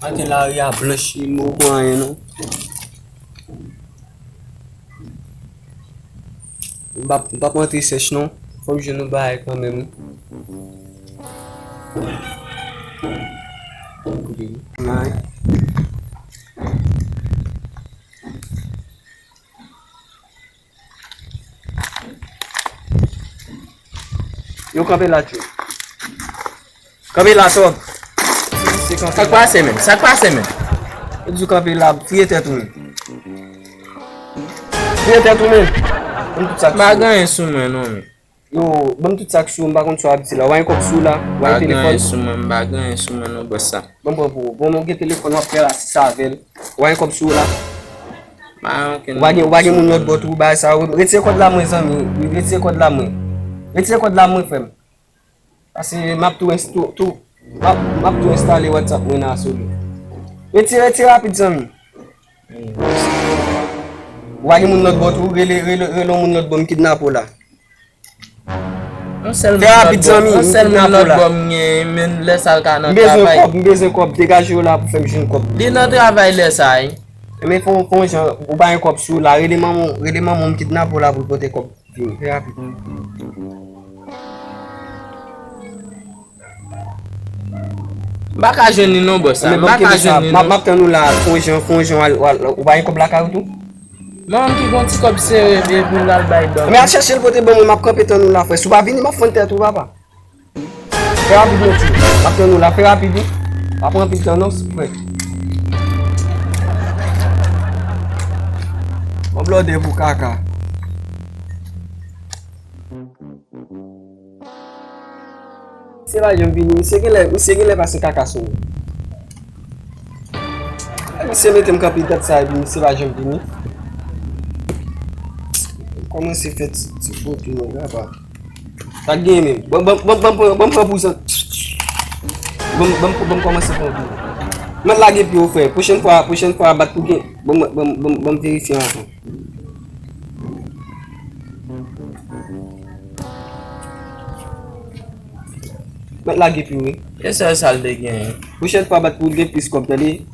Ate la ya blanchi mou kwa yon nou. Mbap mante sech nou. Fok jen nou baye kwa men. Nan. Yo kape la chou. Kape la sob. Sak pase men. E di kape la fye tetou men. Fye tetou men. Bagan yon sou men nou men. Yo, bam tout sak sou mbakon sou abiti la. Wan kop sou la, wan telefon. Bagan yon sou men nou bosa. Bon mwen gen telefon wap kè la si sa vel. Wan kop sou la. Wage moun not botou bay sa. Retire kod la mwen zami. Retire kod la mwen. Retire kod la mwen fem. Ase map tou installe WhatsApp mwen a sou. Retire rapid zami. Wage moun not botou. Relon moun not bom kidnap ou la. On sel moun not bom nye men lesal ka nan travay. Mbeze kop, degaje ou la pou fem jen kop. Li nan travay lesay. Men fon jen, ou bayen kop sou la, releman moun kidnap ou la pou pote kop. Fè rapid. Baka jen ni nou bosa. Baka jen ni nou. Map ten nou la, fon jen ou bayen kop la ka ou tou? Mwen ki gonti kop sere ve pou lal bay don. Men a chache l pote bon mwen map kope ten nou la fwe. Sou ba vini map fon tet ou ba pa? Fè rapid nou ti. Map ten nou la, fè rapid nou. Apon rapid ten nou, fwe. Mwen blode pou kaka. Se la jen vini, mi se gen le pase kaka sou. Mi se metem kapi tet sa vini, se la jen vini. Koman se fet ti fote nou, gaba? Ta gen men. Bam propousan. Bam koman se fote nou. Man lage pi ou fe. Pochen fwa bat pou gen. Bam verifi an kon. Man lage pi ou. E se sal de gen. Pochen fwa bat pou gen pis kop tali.